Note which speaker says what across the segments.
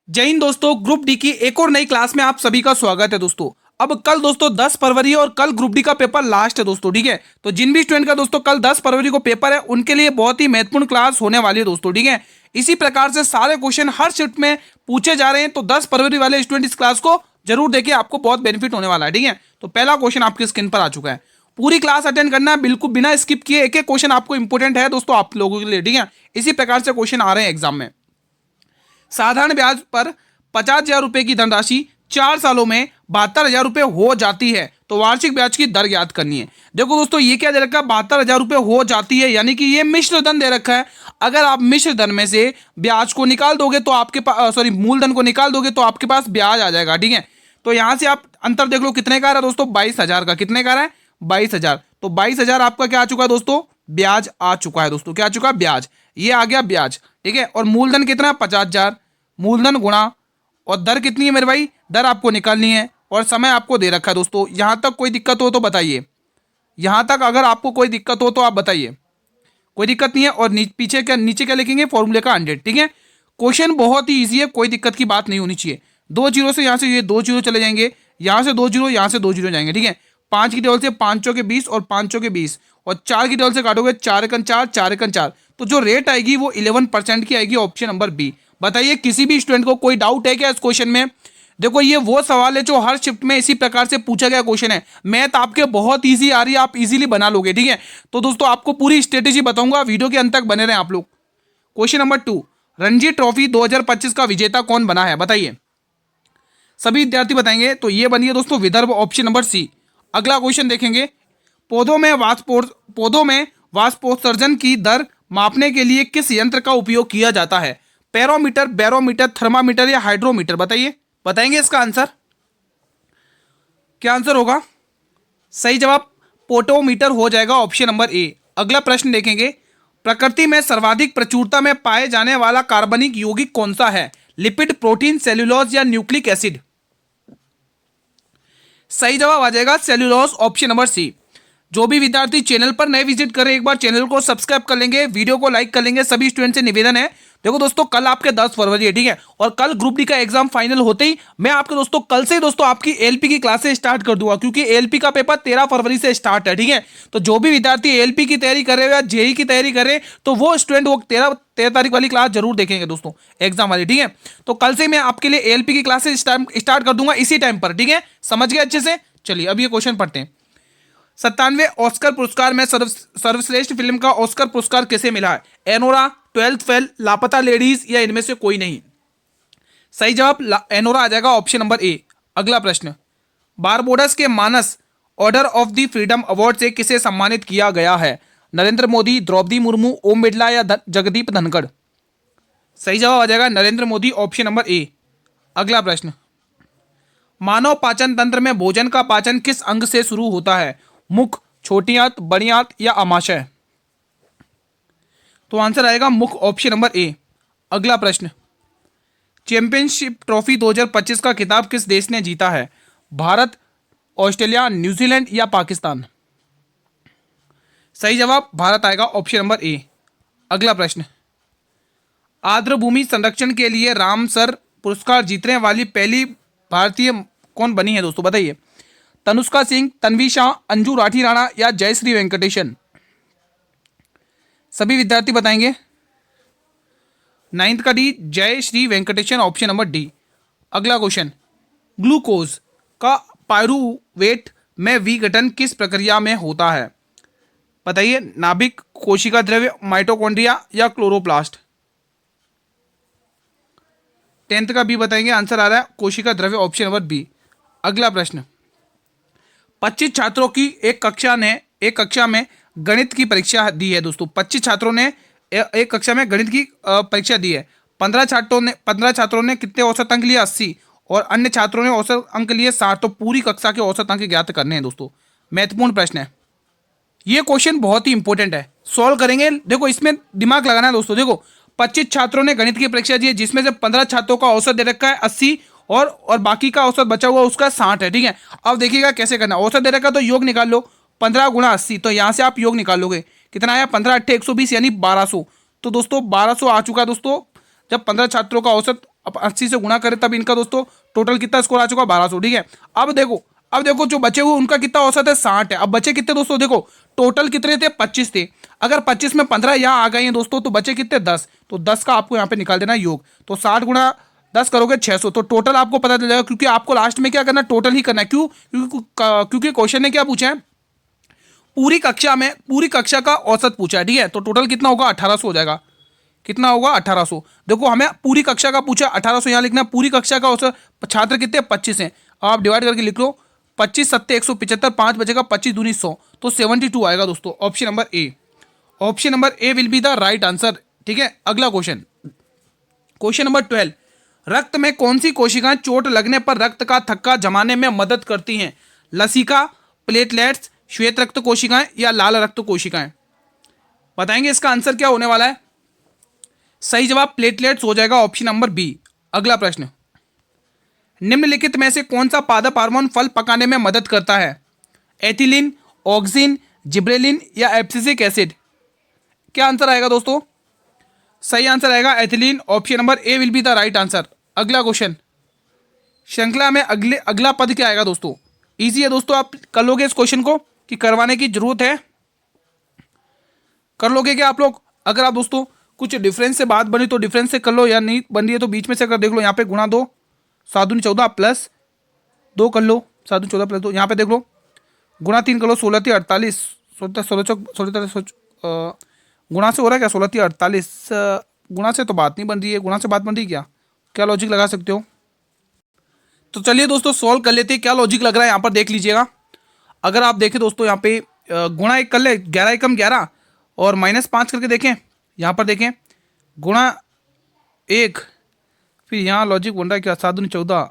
Speaker 1: जय हिंद दोस्तों। Group D की एक और नई क्लास में आप सभी का स्वागत है दोस्तों। अब कल दोस्तों 10 फरवरी है और कल ग्रुप डी का पेपर लास्ट है दोस्तों, ठीक है। तो जिन भी स्टूडेंट का दोस्तों कल 10 फरवरी को पेपर है उनके लिए बहुत ही महत्वपूर्ण क्लास होने वाली है दोस्तों, ठीक है। इसी प्रकार से सारे क्वेश्चन हर शिफ्ट में पूछे जा रहे हैं, तो 10 फरवरी वाले स्टूडेंट इस क्लास को जरूर देखिए, आपको बहुत बेनिफिट होने वाला है, ठीक है। तो पहला क्वेश्चन आपकी स्क्रीन पर आ चुका है। पूरी क्लास अटेंड करना है, बिल्कुल बिना स्किप किए। एक एक क्वेश्चन आपको इंपोर्टेंट है दोस्तों आप लोगों के लिए, ठीक है। इसी प्रकार से क्वेश्चन आ रहे हैं एग्जाम में। साधारण ब्याज पर 50,000 रुपए की धनराशि 4 सालों में 72,000 रुपए हो जाती है, तो वार्षिक ब्याज की दर ज्ञात करनी है। देखो दोस्तों, ये क्या दे रखा है, 72,000 रुपए हो जाती है, यानी कि ये मिश्र धन दे रखा है। अगर आप मिश्र धन में से ब्याज को निकाल दोगे तो आपके पास मूलधन को निकाल दोगे तो आपके पास ब्याज आ जाएगा, ठीक है। तो यहां से आप अंतर देख लो, कितने का रहा दोस्तों, 22,000 का। कितने का रहा है, 22,000। तो 22,000 आपका क्या आ चुका है दोस्तों, ब्याज आ चुका है दोस्तों। क्या आ चुका है, ब्याज। ये आ गया ब्याज, ठीक है। और मूलधन कितना है, 50,000। मूलधन गुणा, और दर कितनी है मेरे भाई, दर आपको निकालनी है, और समय आपको दे रखा है दोस्तों। यहां तक कोई दिक्कत हो तो बताइए। यहां तक अगर आपको कोई दिक्कत हो तो आप बताइए। कोई दिक्कत नहीं है। और पीछे क्या, नीचे क्या लिखेंगे, फॉर्मूले का 100, ठीक है। क्वेश्चन बहुत ही ईजी है, कोई दिक्कत की बात नहीं होनी चाहिए। 2 जीरो से यहां से ये 2 जीरो चले जाएंगे, यहां से 2 जीरो, यहां से 2 जीरो जाएंगे, ठीक है। 5 की टेबल से 5 चौके 20 और 5 चौके 20, और 4 की टेबल से काटोगे 4 एकन 4, 4 एकन 4, तो जो रेट आएगी वो 11% की आएगी, ऑप्शन नंबर बी। बताइए किसी भी स्टूडेंट को कोई डाउट है क्या इस क्वेश्चन में। देखो ये वो सवाल है जो हर शिफ्ट में इसी प्रकार से पूछा गया क्वेश्चन है। मैथ आपके बहुत इजी आ रही है, आप इजीली बना लोगे, ठीक है। तो दोस्तों आपको पूरी स्ट्रेटेजी बताऊंगा, वीडियो के अंत तक बने रहें आप लोग। क्वेश्चन नंबर 2, रणजी ट्रॉफी 2025 का विजेता कौन बना है, बताइए। सभी विद्यार्थी बताएंगे। तो ये बनी है दोस्तों विदर्भ, ऑप्शन नंबर सी। अगला क्वेश्चन देखेंगे, पौधों में वाष्पोत्सर्जन की दर मापने के लिए किस यंत्र का उपयोग किया जाता है। पेरोमीटर, बैरोमीटर, थर्मामीटर या हाइड्रोमीटर, बताइए। बताएंगे इसका आंसर। क्या आंसर होगा, सही जवाब पोटोमीटर हो जाएगा, ऑप्शन नंबर ए। अगला प्रश्न देखेंगे, प्रकृति में सर्वाधिक प्रचुरता में पाए जाने वाला कार्बनिक यौगिक कौन सा है। लिपिड, प्रोटीन, सेल्यूलोज या न्यूक्लिक एसिड। सही जवाब आ जाएगा सेल्यूलोज, ऑप्शन नंबर सी। जो भी विद्यार्थी चैनल पर नए विजिट करें, एक बार चैनल को सब्सक्राइब कर लेंगे, वीडियो को लाइक कर लेंगे। सभी स्टूडेंट से निवेदन है, देखो दोस्तों कल आपके 10 फरवरी है, ठीक है। और कल ग्रुप डी का एग्जाम फाइनल होते ही मैं आपके दोस्तों कल से दोस्तों आपकी एलपी की क्लासेस स्टार्ट कर दूंगा, क्योंकि एलपी का पेपर 13 फरवरी से स्टार्ट है, ठीक है। तो जो भी विद्यार्थी एलपी की तैयारी कर रहे हो या जेई की तैयारी कर रहे हैं, तो वो स्टूडेंट वो 13 तारीख वाली क्लास जरूर देखेंगे दोस्तों, एग्जाम वाली, ठीक है। तो कल से मैं आपके लिए एलपी की क्लासेस स्टार्ट कर दूंगा इसी टाइम पर, ठीक है। समझ गए अच्छे से। चलिए अब ये क्वेश्चन पढ़ते हैं। 97वें ऑस्कर पुरस्कार में सर्वश्रेष्ठ फिल्म का ऑस्कर पुरस्कार किसे मिला है। एनोरा, 12th फेल, लापता लेडीज या इनमें से कोई नहीं। सही जवाब एनोरा आ जाएगा, ऑप्शन नंबर ए। अगला प्रश्न, बारबोडस के मानस order of the freedom award से किसे सम्मानित किया गया है। नरेंद्र मोदी, द्रौपदी मुर्मू, ओम बिरला या जगदीप धनखड़। सही जवाब आ जाएगा नरेंद्र मोदी, ऑप्शन नंबर ए। अगला प्रश्न, मानव पाचन तंत्र में भोजन का पाचन किस अंग से शुरू होता है। मुख, छोटी आंत, बड़ी आंत या आमाशय। तो आंसर आएगा मुख, ऑप्शन नंबर ए। अगला प्रश्न, चैंपियनशिप ट्रॉफी 2025 का खिताब किस देश ने जीता है। भारत, ऑस्ट्रेलिया, न्यूजीलैंड या पाकिस्तान। सही जवाब भारत आएगा, ऑप्शन नंबर ए। अगला प्रश्न, आर्द्रभूमि संरक्षण के लिए रामसर पुरस्कार जीतने वाली पहली भारतीय कौन बनी है दोस्तों, बताइए। तनुष्का सिंह, तन्वी शाह, अंजू राठी राणा या जयश्री वेंकटेशन। सभी विद्यार्थी बताएंगे। 9th का D, Jayashree Venkatesan, option number D. अगला क्वेश्चन, ग्लूकोज का पायरुवेट में विघटन किस प्रक्रिया में होता है। बताइए, नाभिक, कोशिका द्रव्य, माइटोकॉन्ड्रिया या क्लोरोप्लास्ट। 10th का बी बताएंगे, आंसर आ रहा है कोशिका द्रव्य, ऑप्शन नंबर बी। अगला प्रश्न, 25 छात्रों की एक कक्षा में गणित की परीक्षा दी है दोस्तों। 25 छात्रों ने एक कक्षा में गणित की परीक्षा दी है। 15 छात्रों ने कितने औसत अंक लिए, 80, और अन्य छात्रों ने औसत अंक लिए 60। तो पूरी कक्षा के औसत अंक ज्ञात करने हैं दोस्तों। महत्वपूर्ण प्रश्न है ये, क्वेश्चन बहुत ही इंपॉर्टेंट है, सॉल्व करेंगे। देखो इसमें दिमाग लगाना है दोस्तों। देखो 25 छात्रों ने गणित की परीक्षा दी है, जिसमें से 15 छात्रों का औसत दे रखा है 80, और बाकी का औसत बचा हुआ उसका 60 है, ठीक है। अब देखिएगा कैसे करना। औसत दे रखा तो योग निकाल लो, 15 गुणा 80, तो यहां से आप योग निकालोगे, कितना आया, 15 8 120 यानी 1200। तो दोस्तों 1200 आ चुका है दोस्तों, जब 15 छात्रों का औसत अब 80 से गुणा करें तब इनका दोस्तों टोटल कितना स्कोर आ चुका है 1200, ठीक है। अब देखो जो बचे हुए उनका कितना औसत है 60 है। अब बचे कितने दोस्तों, देखो टोटल कितने थे 25 थे, अगर 25 में 15 यहाँ आ गए हैं दोस्तों तो बचे कितने 10, तो 10 का आपको यहाँ पे निकाल देना योग, तो 60 गुणा 10 करोगे 600, तो टोटल आपको पता चल जाएगा, क्योंकि आपको लास्ट में क्या करना है टोटल ही करना है। क्यों? क्योंकि क्वेश्चन ने क्या पूछा है, पूरी कक्षा का औसत पूछा है, ठीक है। तो टोटल कितना होगा 1800 हो जाएगा, कितना होगा 1800। देखो हमें पूरी कक्षा का पूछा 1800 यहाँ लिखना है, पूरी कक्षा का औसत छात्र कितने 25 हैं, आप डिवाइड करके लिख लो 25 सत्ते 175, 5 बचेगा 25 दूनी 100, तो 72 आएगा दोस्तों। Option number A, option number A will be the right answer, ठीक है। अगला क्वेश्चन, क्वेश्चन नंबर 12, रक्त में कौन सी कोशिकाएं चोट लगने पर रक्त का थक्का जमाने में मदद करती हैं? लसिका, प्लेटलेट्स, श्वेत रक्त कोशिकाएं या लाल रक्त कोशिकाएं? बताएंगे इसका आंसर क्या होने वाला है। सही जवाब प्लेटलेट्स हो जाएगा, ऑप्शन नंबर बी। अगला प्रश्न, निम्नलिखित में से कौन सा पादप हार्मोन फल पकाने में मदद करता है? एथिलीन, ऑक्सिन, जिब्रेलिन या एब्सिसिक एसिड? क्या आंसर आएगा दोस्तों? सही आंसर आएगा ethylene, option number A will be the right answer. अगला क्वेश्चन, श्रृंखला में अगला पद क्या आएगा दोस्तों? इजी है दोस्तों, आप कर लोगे इस क्वेश्चन को कि करवाने की जरूरत है, कर लोगे क्या आप लोग? अगर आप दोस्तों कुछ डिफरेंस से बात बनी तो डिफरेंस से कर लो, या नहीं बन रही है तो बीच में से कर देख लो। यहाँ पे गुणा 2 7 दूनी 14 प्लस 2 कर लो, 7 दूनी 14 प्लस 2, यहाँ पे देख लो गुणा 3 कर लो, 16 3 48, 16 गुणा से हो रहा है क्या 16 3 48, गुणा से तो बात नहीं बन रही है, गुणा से बात बन रही है क्या? क्या लॉजिक लगा सकते हो? तो चलिए दोस्तों सॉल्व कर लेते हैं, क्या लॉजिक लग रहा है यहाँ पर देख लीजिएगा। अगर आप देखें दोस्तों यहाँ पे गुणा 1 कर ले, 11 एकम 11 और -5 करके देखें, यहाँ पर देखें गुणा 1, फिर यहाँ लॉजिक बन रहा है क्या 7 दूनी 14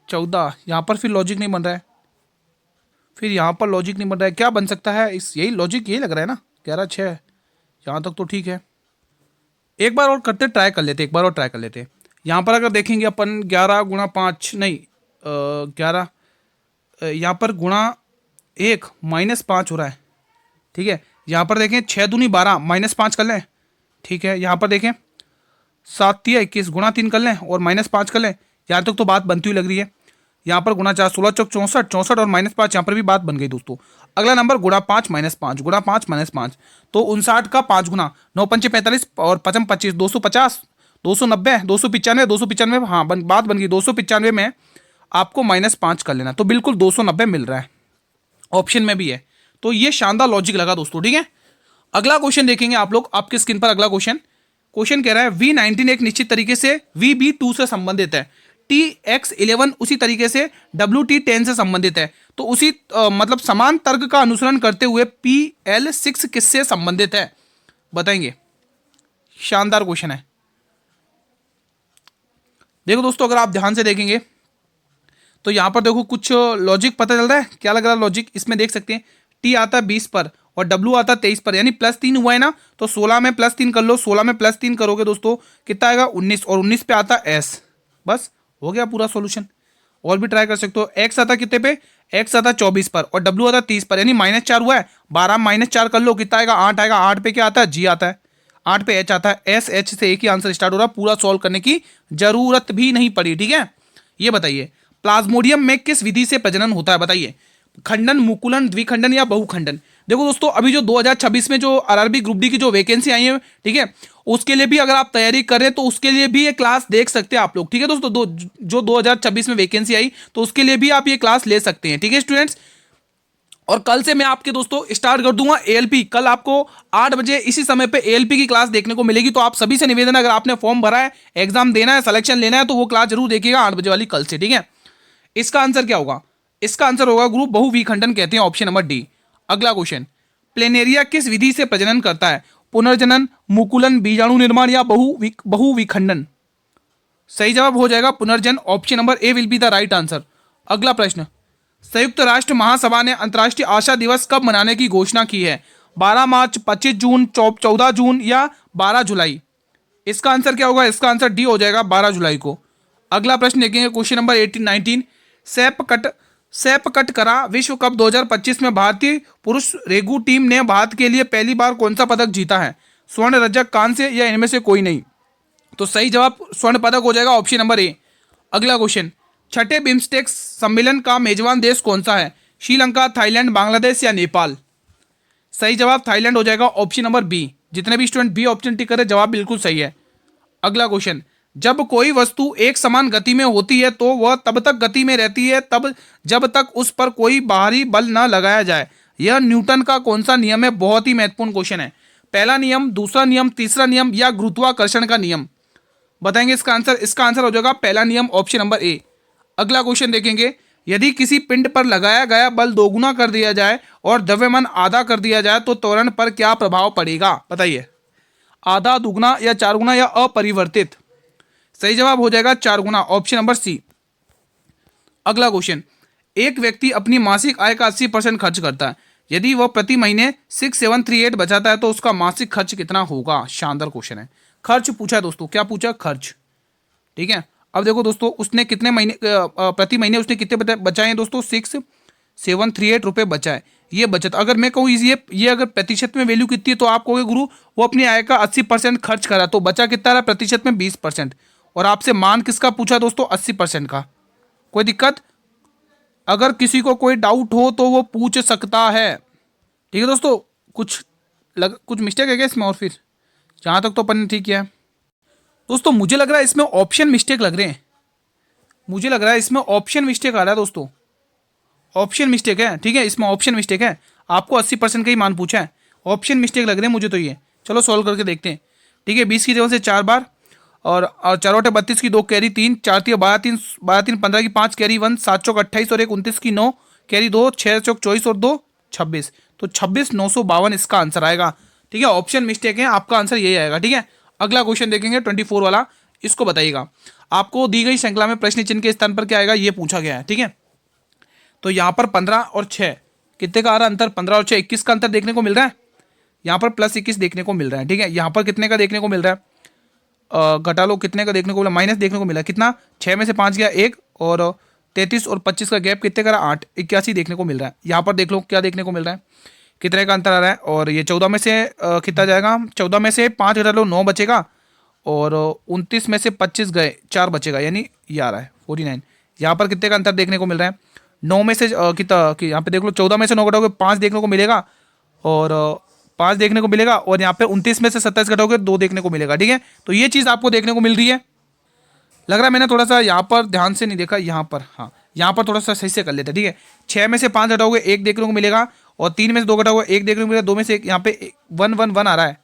Speaker 1: 14, यहाँ पर फिर लॉजिक नहीं बन रहा है, फिर यहाँ पर लॉजिक नहीं बन रहा है, क्या बन सकता है इस, यही लॉजिक यही लग रहा है ना 11 6, यहाँ तक तो ठीक है। एक बार और करते ट्राई कर लेते, एक बार और ट्राई कर लेते। यहाँ पर अगर देखेंगे अपन 11 गुणा 5 नहीं 11, यहाँ पर गुणा 1 -5 हो रहा है, ठीक है। यहाँ पर देखें 6 दूनी 12 -5 कर लें, ठीक है। यहाँ पर देखें 7 3 21 गुणा 3 कर लें और -5 कर लें, यहाँ तक तो बात बनती हुई लग रही है। यहाँ पर गुणा 4 16 चौक 64 64 और -5, यहाँ पर भी बात बन गई दोस्तों। अगला नंबर गुणा 5 -5 गुणा 5 -5, तो 59 का 5 गुना 9 पंचे 45 और 5 25 250 290 295 295, हाँ बात बन गई 295 में आपको -5 कर लेना, तो बिल्कुल 290 मिल रहा है, ऑप्शन में भी है। तो ये शानदार लॉजिक लगा दोस्तों, ठीक है। अगला क्वेश्चन देखेंगे आप लोग आपके स्क्रीन पर। अगला क्वेश्चन कह रहा है V19 एक निश्चित तरीके से VB2 से संबंधित है, TX11 उसी तरीके से WT10 से संबंधित है, तो उसी मतलब समान तर्क का अनुसरण करते हुए PL6 किससे संबंधित है? बताएंगे, शानदार क्वेश्चन है। देखो दोस्तों अगर आप ध्यान से देखेंगे तो यहाँ पर देखो कुछ लॉजिक पता चल रहा है, क्या लग रहा है लॉजिक इसमें देख सकते हैं। T आता है 20 पर और W आता है 23 पर, यानी +3 हुआ है ना, तो 16 में +3 कर लो, 16 में +3 करोगे दोस्तों कितना आएगा 19, और 19 पे आता है S, बस हो गया पूरा सॉल्यूशन। और भी ट्राई कर सकते हो। X आता कितने पे, X आता 24 पर और W आता 30 पर, यानी -4 हुआ है, 12 -4 कर लो कितना आएगा 8 आएगा, 8 पे क्या आता है G आता है, 8 पे H आता है, S H से एक ही आंसर स्टार्ट हो रहा है, पूरा सॉल्व करने की जरूरत भी नहीं पड़ी, ठीक है। ये बताइए प्लाज्मोडियम में किस विधि से प्रजनन होता है? बताइए, खंडन, मुकुलन, द्विखंडन या बहुखंडन? देखो दोस्तों अभी जो 2026 में जो आरआरबी ग्रुप डी की जो वैकेंसी आई है, ठीक है, उसके लिए भी अगर आप तैयारी कर रहे हैं तो उसके लिए भी ये क्लास देख सकते हैं आप लोग, ठीक है दोस्तों। जो 2026 में वैकेंसी आई तो उसके लिए भी आप ये क्लास ले सकते हैं, ठीक है स्टूडेंट्स। और कल से मैं आपके दोस्तों स्टार्ट कर दूंगा एएलपी, कल आपको 8 बजे इसी समय पे एएलपी की क्लास देखने को मिलेगी। तो आप सभी से निवेदन है, अगर आपने फॉर्म भरा है, एग्जाम देना है, सिलेक्शन लेना है, तो वो क्लास जरूर देखिएगा 8 बजे वाली कल से, ठीक है। इसका आंसर क्या होगा? इसका आंसर होगा ग्रुप बहुविखंडन कहते हैं, ऑप्शन नंबर डी। अगला क्वेश्चन, प्लेनेरिया किस विधि से प्रजनन करता है? पुनर्जनन, मुकुलन, बीजाणु निर्माण या बहुविखंडन? सही जवाब हो जाएगा पुनर्जन, option number A will be the right answer. अगला प्रश्न, संयुक्त राष्ट्र महासभा ने अंतर्राष्ट्रीय आशा दिवस कब मनाने की घोषणा की है? 12 मार्च, 25 जून, 14 जून या 12 जुलाई? इसका आंसर क्या होगा? इसका आंसर डी हो जाएगा 12 जुलाई को। अगला प्रश्न देखेंगे, क्वेश्चन नंबर 19। सैप कट करा विश्व कप 2025 में भारतीय पुरुष रेगू टीम ने भारत के लिए पहली बार कौन सा पदक जीता है? स्वर्ण, रजक, कांस्य या इनमें से कोई नहीं? तो सही जवाब स्वर्ण पदक हो जाएगा ऑप्शन नंबर ए। अगला क्वेश्चन, छठे बिम्स्टेक सम्मेलन का मेजबान देश कौन सा है? श्रीलंका, थाईलैंड, बांग्लादेश या नेपाल? सही जवाब थाईलैंड हो जाएगा ऑप्शन नंबर बी। जितने भी स्टूडेंट बी ऑप्शन टिक करे जवाब बिल्कुल सही है। अगला क्वेश्चन, जब कोई वस्तु एक समान गति में होती है तो वह तब तक गति में रहती है तब जब तक उस पर कोई बाहरी बल न लगाया जाए। यह न्यूटन का कौन सा नियम है? बहुत ही महत्वपूर्ण क्वेश्चन है। पहला नियम, दूसरा नियम, तीसरा नियम या गुरुत्वाकर्षण का नियम? बताएंगे इसका आंसर। इसका आंसर हो जाएगा पहला नियम ऑप्शन नंबर ए। अगला क्वेश्चन देखेंगे, यदि किसी पिंड पर लगाया गया बल दोगुना कर दिया जाए और द्रव्यमान आधा कर दिया जाए तो त्वरण पर क्या प्रभाव पड़ेगा? बताइए। आधा, दुगुना या चार गुना या अपरिवर्तित? सही जवाब हो जाएगा चार गुना, ऑप्शन नंबर सी। अगला क्वेश्चन, एक व्यक्ति अपनी मासिक आय का 80% खर्च करता है। यदि वह प्रति महीने 6738 बचाता है तो उसका मासिक खर्च कितना होगा? शानदार क्वेश्चन है। खर्च पूछा है दोस्तों, क्या पूछा? खर्च। ठीक है, अब देखो दोस्तों, उसने कितने महीने प्रति महीने उसने कितने बचाए हैं दोस्तों? 6738 रुपये बचाए। ये बचत अगर मैं कहूँ ये अगर प्रतिशत में वैल्यू कितनी है तो आप कहोगे गुरु वो अपनी आय का 80% खर्च करा तो बचा कितना रहा? प्रतिशत में 20%। और आपसे मान किसका पूछा दोस्तों? 80% का। कोई दिक्कत? अगर किसी को कोई डाउट हो तो वो पूछ सकता है। ठीक है दोस्तों, कुछ मिस्टेक है क्या इसमें? और फिर जहाँ तक तो अपन ने ठीक किया है दोस्तों। मुझे लग रहा है इसमें ऑप्शन मिस्टेक लग रहे हैं। मुझे लग रहा है इसमें ऑप्शन मिस्टेक आ रहा है दोस्तों। ऑप्शन मिस्टेक है। ठीक है, इसमें ऑप्शन मिस्टेक है। आपको 80% का ही मान पूछा है, ऑप्शन मिस्टेक लग रहे हैं मुझे तो ये। चलो सॉल्व करके देखते हैं। ठीक है, 20 की जगह से 4 बार और 4 बटे 32 की 2 कैरी 3, 4 3 12 3 12 3 15 की 5 कैरी 1, 7 चौक 28 और 1 29 की 9 कैरी 2, 6 चौक 24 और 2 26। तो 26,952 इसका आंसर आएगा। ठीक है, ऑप्शन मिस्टेक है, आपका आंसर यही आएगा। ठीक है, अगला क्वेश्चन देखेंगे 24 वाला। इसको बताइएगा, आपको दी गई श्रृंखला में प्रश्न चिन्ह के स्थान पर क्या आएगा ये पूछा गया है। ठीक है, तो यहाँ पर 15 और 6 कितने का आ रहा है अंतर? 15 और 6 21 का अंतर देखने को मिल रहा है। यहाँ पर +21 देखने को मिल रहा है। ठीक है, यहाँ पर कितने का देखने को मिल रहा है? घटा लो, कितने का देखने को मिला? माइनस देखने को मिला। कितना? 6 में से 5 गया 1 और 33 और 25 का गैप कितने का? 8 81 देखने को मिल रहा है। यहाँ पर देख लो क्या देखने को मिल रहा है, कितने का अंतर आ रहा है। और ये 14 में से कितना जाएगा? 14 में से 5 घटा लो 9 बचेगा और 29 में से 25 गए 4 बचेगा, यानी ये आ रहा है 49। यहाँ पर कितने का अंतर देखने को मिल रहा है? 9 में से कितना कि यहाँ पे देख लो 14 में से 9 घटाओगे 5 देखने को मिलेगा और 5 देखने को मिलेगा और यहाँ पे 29 में से 27 घटाओगे 2 देखने को मिलेगा। ठीक है, तो ये चीज़ आपको देखने को मिल रही है। लग रहा है मैंने थोड़ा सा यहाँ पर ध्यान से नहीं देखा, यहाँ पर हाँ, यहाँ पर थोड़ा सा सही से कर लेते हैं। ठीक है, 6 में से 5 घटाओगे 1 देखने को मिलेगा और 3 में से 2 घटाओगे 1 देखने को मिलेगा। 2 में से 1 यहाँ पे 1 1 1 आ रहा है,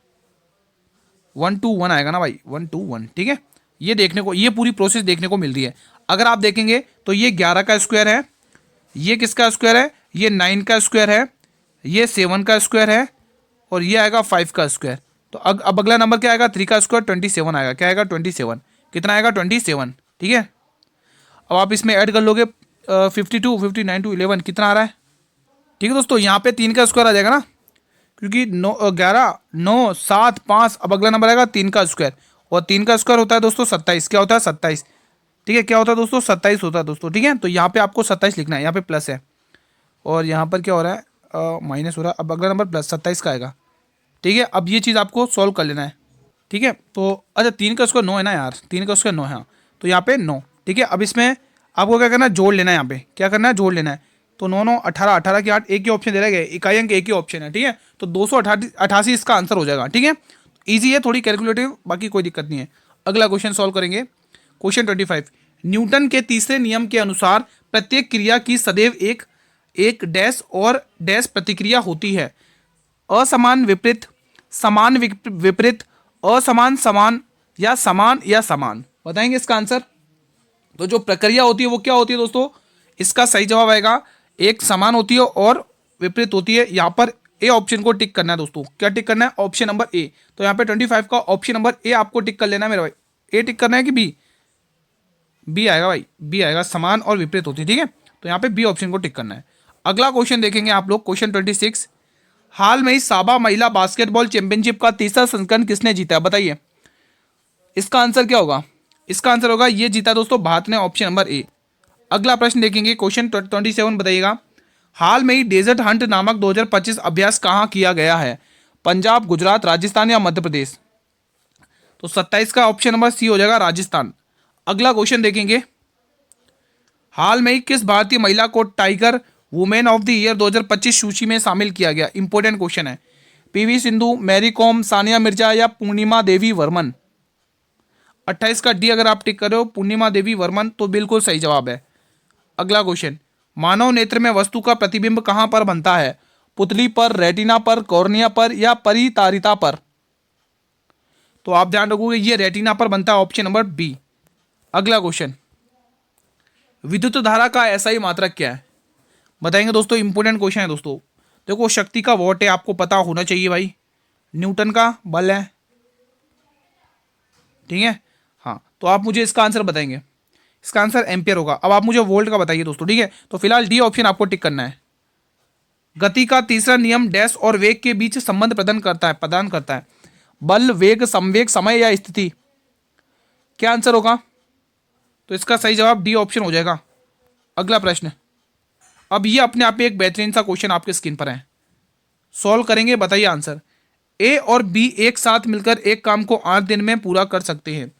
Speaker 1: 1 2 1 आएगा ना भाई, 1 2 1। ठीक है, ये देखने को, ये पूरी प्रोसेस देखने को मिल रही है। अगर आप देखेंगे तो ये 11 का स्क्वायर है, ये किसका स्क्वायर है? ये 9 का स्क्वायर है, ये 7 का स्क्वायर है और ये आएगा 5 का स्क्वायर। तो अब अगला नंबर क्या आएगा? 3 का स्क्वायर 27 आएगा। क्या आएगा? 27। कितना आएगा? 27। ठीक है, अब आप इसमें ऐड कर लोगे 52 59 टू 11 कितना आ रहा है? ठीक है दोस्तों, यहाँ पे 3 का स्क्वायर आ जाएगा ना, क्योंकि 11 9 7 5। अब अगला नंबर आएगा 3 का स्क्वायर और 3 का स्क्वायर होता है दोस्तों 27। क्या होता है? 27। ठीक है, क्या होता है दोस्तों? 27 होता है दोस्तों। ठीक है, तो यहाँ पे आपको 27 लिखना है, यहाँ पे प्लस है और यहाँ पर क्या हो रहा है? माइनस हो रहा है। अब अगला नंबर प्लस 27 का आएगा। ठीक है, अब ये चीज़ आपको सॉल्व कर लेना है। ठीक है, तो अच्छा 3 का स्क्वायर 9 है ना यार, 3 का स्क्वायर 9 है हाँ, तो यहाँ पे 9। ठीक है, अब इसमें आपको क्या करना है? जोड़ लेना है। यहाँ पे क्या करना है? जोड़ लेना है। तो 9 9 18 18 की 8 एक ही ऑप्शन दे रहा है, इकाई अंक एक ही ऑप्शन है। ठीक है, तो 288 इसका आंसर हो जाएगा। ठीक है, ईजी है, थोड़ी कैलकुलेटिव, बाकी कोई दिक्कत नहीं है। अगला क्वेश्चन सॉल्व करेंगे, क्वेश्चन 25। न्यूटन के तीसरे नियम के अनुसार प्रत्येक क्रिया की सदैव एक डैश और डैश प्रतिक्रिया होती है। असमान विपरीत, समान विपरीत, असमान समान या समान। बताएंगे इसका आंसर। तो जो प्रक्रिया होती है वो क्या होती है दोस्तों? इसका सही जवाब आएगा एक समान होती है और विपरीत होती है। यहाँ पर ए ऑप्शन को टिक करना है दोस्तों। क्या टिक करना है? ऑप्शन नंबर ए। तो यहाँ पे 25 का ऑप्शन नंबर ए आपको टिक कर लेना है मेरे भाई। ए टिक करना है कि बी? बी आएगा भाई, बी आएगा, समान और विपरीत होती है। ठीक है, तो यहाँ पे बी ऑप्शन को टिक करना है। अगला क्वेश्चन देखेंगे आप लोग, क्वेश्चन 26। हाल में ही साबा महिला बास्केटबॉल चैंपियनशिप का तीसरा संस्करण किसने जीता? बताइए इसका आंसर क्या होगा? इसका आंसर होगा ये जीता दोस्तों भारत ने, ऑप्शन नंबर ए। अगला प्रश्न देखेंगे, क्वेश्चन 27 बताइएगा। हाल में ही डेजर्ट हंट नामक 2025 अभ्यास कहाँ किया गया है? पंजाब, गुजरात, राजस्थान या मध्य प्रदेश? तो 27 का ऑप्शन नंबर सी हो जाएगा राजस्थान। अगला क्वेश्चन देखेंगे, हाल में ही किस भारतीय महिला को tiger women of the year 2025 सूची में शामिल किया गया? इंपॉर्टेंट क्वेश्चन है। पीवी सिंधु, मैरी कॉम, सानिया मिर्जा या पूर्णिमा देवी वर्मन? 28 का डी अगर आप टिक कर रहे हो पूर्णिमा देवी वर्मन तो बिल्कुल सही जवाब है। अगला क्वेश्चन, मानव नेत्र में वस्तु का प्रतिबिंब कहां पर बनता है? पुतली पर, रेटिना पर, कॉर्निया पर या परितारिता पर? तो आप ध्यान रखोगे ये रेटिना पर बनता है, ऑप्शन नंबर बी। अगला क्वेश्चन, विद्युत धारा का एसआई मात्रक क्या है? बताएंगे दोस्तों, इंपॉर्टेंट क्वेश्चन है दोस्तों। देखो शक्ति का वॉट है, आपको पता होना चाहिए भाई। न्यूटन का बल है, ठीक है। हाँ, तो आप मुझे इसका आंसर बताएंगे। इसका आंसर एम्पियर होगा। अब आप मुझे वोल्ट का बताइए दोस्तों, ठीक है। तो फिलहाल डी ऑप्शन आपको टिक करना है। गति का तीसरा नियम डैश और वेग के बीच संबंध प्रदान करता है। बल, वेग, संवेग, समय या स्थिति? क्या आंसर होगा? तो इसका सही जवाब डी ऑप्शन हो जाएगा। अगला प्रश्न, अब ये अपने आप में एक बेहतरीन सा क्वेश्चन आपके स्क्रीन पर है, सॉल्व करेंगे, बताइए आंसर। ए और बी एक साथ मिलकर एक काम को 8 दिन में पूरा कर सकते हैं।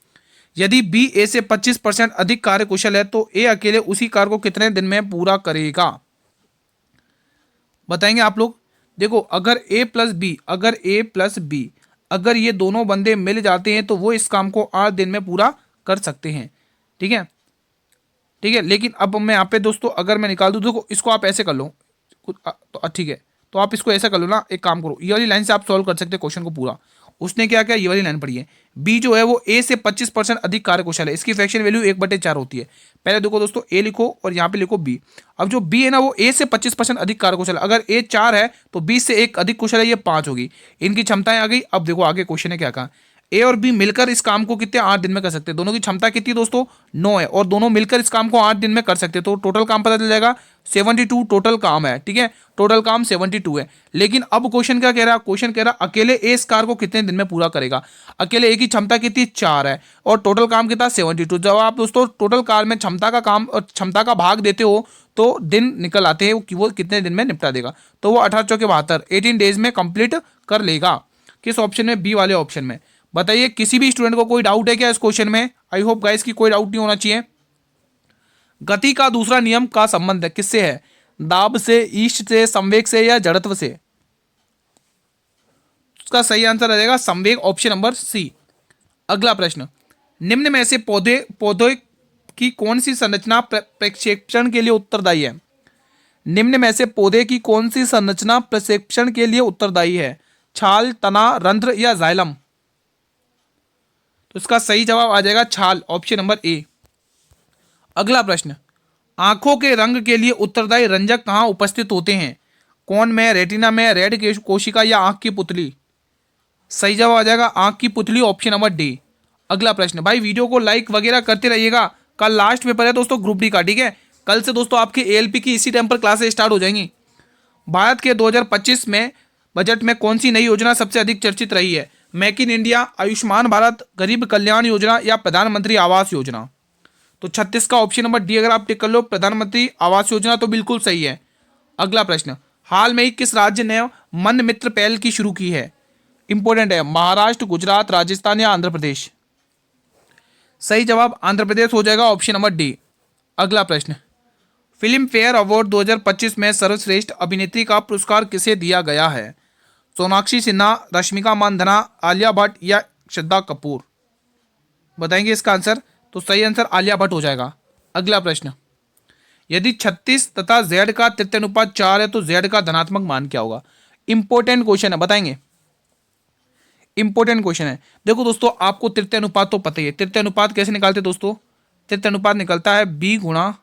Speaker 1: यदि बी ए से 25% अधिक कार्यकुशल है तो ए अकेले उसी कार्य को कितने दिन में पूरा करेगा? बताएंगे आप लोग। देखो अगर ए प्लस बी अगर ये दोनों बंदे मिल जाते हैं तो वो इस काम को 8 दिन में पूरा कर सकते हैं, ठीक है। ठीक है, लेकिन अब मैं यहाँ पे दोस्तों अगर मैं निकाल दूँ, देखो इसको आप ऐसे कर लो तो ठीक है, तो आप इसको ऐसा कर लो ना, एक काम करो, ये वाली लाइन से आप सॉल्व कर सकते हैं क्वेश्चन को पूरा। उसने क्या किया, ये वाली लाइन पढ़ी है, बी जो है वो ए से 25% अधिक कार्यकुशल है, इसकी फ्रैक्शन वैल्यू 1/4 होती है। पहले देखो दोस्तों ए लिखो और यहाँ पे लिखो बी। अब जो बी है ना वो ए से 25% अधिक कार्यकुशल है, अगर ए 4 है तो बी से एक अधिक कुशल है, ये 5 होगी। इनकी क्षमताएं आ गई। अब देखो आगे क्वेश्चन है क्या कहा, ए और बी मिलकर इस काम को कितने 8 दिन में कर सकते हैं। दोनों की क्षमता कितनी दोस्तों 9 है और दोनों मिलकर इस काम को 8 दिन में कर सकते हैं, तो टोटल काम पता चल जाएगा 72 टोटल काम है, ठीक है। टोटल काम 72 है। लेकिन अब क्वेश्चन क्या कह रहा है, क्वेश्चन कह रहा है अकेले ए इस कार को कितने दिन में पूरा करेगा। अकेले ए की क्षमता कितनी 4 है और टोटल काम कितना 72। जब आप दोस्तों टोटल कार में क्षमता का काम और क्षमता का भाग देते हो तो दिन निकल आते हैं कि वो कितने दिन में निपटा देगा। तो वो 18 चौके 72 18 डेज में कंप्लीट कर लेगा। किस ऑप्शन में? बी वाले ऑप्शन में। बताइए किसी भी स्टूडेंट को कोई डाउट है क्या इस क्वेश्चन में? आई होप गाइस की कोई डाउट नहीं होना चाहिए। गति का दूसरा नियम का संबंध है किससे है? दाब से, ईस्ट से, संवेग से या जड़त्व से? उसका सही आंसर आ जाएगा संवेग, ऑप्शन नंबर सी। अगला प्रश्न, निम्न में से पौधे की कौन सी संरचना प्रक्षेपण के लिए उत्तरदायी है? निम्न में से पौधे की कौन सी संरचना प्रक्षेपण के लिए उत्तरदायी है? छाल, तना, रंध्र या जाइलम? तो इसका सही जवाब आ जाएगा छाल, ऑप्शन नंबर ए। अगला प्रश्न, आंखों के रंग के लिए उत्तरदायी रंजक कहां उपस्थित होते हैं? कोन में, रेटिना में, रेड कोशिका या आंख की पुतली? सही जवाब आ जाएगा आंख की पुतली, ऑप्शन नंबर डी। अगला प्रश्न, भाई वीडियो को लाइक वगैरह करते रहिएगा, कल लास्ट पेपर है दोस्तों ग्रुप डी का, ठीक है। कल से दोस्तों आपकी एएलपी की इसी टाइम पर क्लासेस स्टार्ट हो जाएंगी। भारत के 2025 में बजट में कौन सी नई योजना सबसे अधिक चर्चित रही है? Make in India, Ayushman Bharat, गरीब कल्याण योजना या प्रधानमंत्री आवास योजना? तो 36 का ऑप्शन नंबर डी अगर आप टिक कर लो, प्रधानमंत्री आवास योजना, तो बिल्कुल सही है। अगला प्रश्न, हाल में ही किस राज्य ने मन मित्र पहल की शुरू की है? इंपॉर्टेंट है, महाराष्ट्र, गुजरात, राजस्थान या आंध्र प्रदेश? सही जवाब आंध्र प्रदेश हो जाएगा, ऑप्शन नंबर डी। अगला प्रश्न, फिल्म फेयर अवार्ड 2025 में सर्वश्रेष्ठ अभिनेत्री का पुरस्कार किसे दिया गया है? सोनाक्षी सिन्हा, रश्मिका मंदाना, आलिया भट्ट या श्रद्धा कपूर? बताएंगे इसका आंसर। तो सही आंसर आलिया भट्ट हो जाएगा। अगला प्रश्न, यदि 36 तथा z का तृतीय अनुपात 4 है तो z का धनात्मक मान क्या होगा? इंपॉर्टेंट क्वेश्चन है, बताएंगे। इंपॉर्टेंट क्वेश्चन है। देखो दोस्तों आपको तृतीय अनुपात तो पता ही है, तृतीय अनुपात कैसे निकालते दोस्तों? तृतीय अनुपात निकलता है b गुणा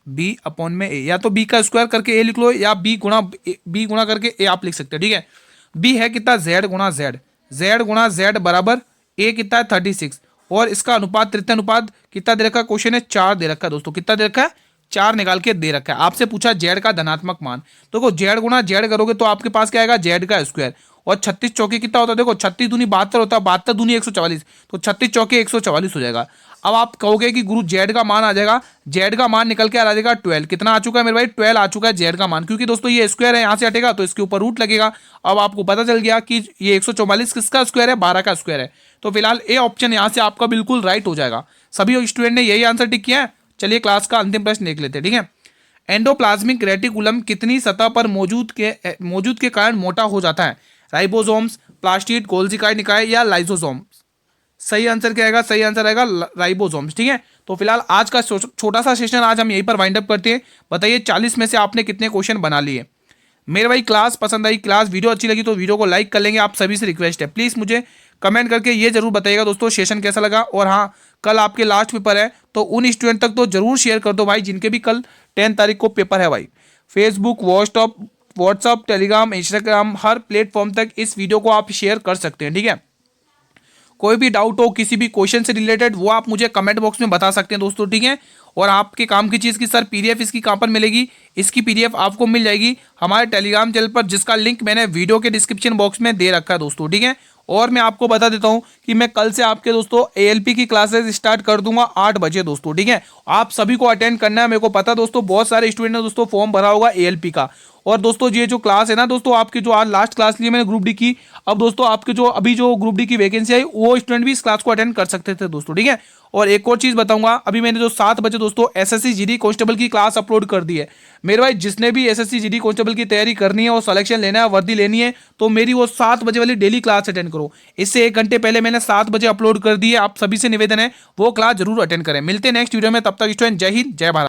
Speaker 1: b अपॉन में a, या तो b का स्क्वायर करके a लिख लो या b गुणा करके a आप लिख सकते हैं, ठीक है। b है कितना z गुणा z बराबर a कितना है 36 और इसका अनुपात तृतीय अनुपात कितना दे रखा है? क्वेश्चन है 4 दे रखा है दोस्तों, कितना दे रखा है? 4 निकाल के दे रखा है। आपसे पूछा जेड का धनात्मक मान, तो जेड गुणा जेड करोगे तो आपके पास क्या आएगा? जेड का स्क्वायर और 36 चौके कितना होता है, देखो 36 दूनी 72 होता है, 72 दूनी 144, तो 36 चौके 144 हो जाएगा। अब आप कहोगे कि गुरु जेड का मान आ जाएगा, जेड का मान निकल के आ जाएगा 12। कितना आ चुका है मेरे भाई, 12 आ चुका है जेड का मान, क्योंकि दोस्तों ये स्क्वायर है, यहाँ से हटेगा तो इसके ऊपर रूट लगेगा। अब आपको पता चल गया कि ये 144 किसका स्क्वायर है, 12 का स्क्वायर है। तो फिलहाल ए ऑप्शन यहाँ से आपका बिल्कुल राइट हो जाएगा। सभी स्टूडेंट ने यही आंसर टिक किया है। चलिए क्लास का अंतिम प्रश्न देख लेते हैं, ठीक है। एंडोप्लाज्मिक रेटिकुलम कितनी सतह पर मौजूद के कारण मोटा हो जाता है, राइबोसोम्स, प्लास्टिड, गोल्जी निकाय या लाइसोसोम्स। सही आंसर क्या आएगा, सही आंसर आएगा राइबोसोम्स, ठीक है। तो फिलहाल आज का छोटा सा सेशन आज हम यहीं पर वाइंड अप करते हैं। बताइए 40 में से आपने कितने क्वेश्चन बना लिए। मेरे भाई क्लास पसंद आई, क्लास वीडियो अच्छी लगी तो वीडियो को लाइक कर लेंगे। आप सभी से रिक्वेस्ट है, प्लीज़ मुझे कमेंट करके ये जरूर बताइएगा दोस्तों सेशन कैसा लगा। और हाँ, कल आपके लास्ट पेपर है तो उन स्टूडेंट तक तो जरूर शेयर कर दो भाई जिनके भी कल 10 तारीख को पेपर है भाई। फेसबुक, व्हाट्सअप, टेलीग्राम, इंस्टाग्राम, हर प्लेटफॉर्म तक इस वीडियो को आप शेयर कर सकते हैं, ठीक है। कोई भी डाउट हो किसी भी क्वेश्चन से रिलेटेड वो आप मुझे कमेंट बॉक्स में बता सकते हैं दोस्तों, ठीक है। और आपके काम की चीज़ की सर पीडीएफ इसकी कहाँ पर मिलेगी, इसकी पीडीएफ आपको मिल जाएगी हमारे टेलीग्राम चैनल पर, जिसका लिंक मैंने वीडियो के डिस्क्रिप्शन बॉक्स में दे रखा है दोस्तों, ठीक है। और मैं आपको बता देता हूं कि मैं कल से आपके दोस्तों एएलपी की क्लासेस स्टार्ट कर दूंगा 8 बजे दोस्तों, ठीक है। आप सभी को अटेंड करना है। मेरे को पता दोस्तों बहुत सारे स्टूडेंट ने दोस्तों फॉर्म भरा होगा एएलपी का। और दोस्तों ये जो क्लास है ना दोस्तों, आपकी जो आज लास्ट क्लास ली मैंने ग्रुप डी की, अब दोस्तों आपके जो अभी जो ग्रुप डी की वैकेंसी आई वो स्टूडेंट भी इस क्लास को अटेंड कर सकते थे दोस्तों, ठीक है। और एक और चीज़ बताऊंगा, अभी मैंने जो 7 बजे दोस्तों एसएससी जीडी कांस्टेबल की क्लास अपलोड कर दी है। मेरे भाई जिसने भी एसएससी जीडी कांस्टेबल की तैयारी करनी है और सिलेक्शन लेना है, वर्दी लेनी है, तो मेरी वो 7 बजे वाली डेली क्लास अटेंड करो। इससे 1 घंटे पहले मैंने 7 बजे अपलोड कर दी है। आप सभी से निवेदन है वो क्लास जरूर अटेंड करें। मिलते हैं नेक्स्ट वीडियो में, तब तक स्टूडेंट जय हिंद जय भारत।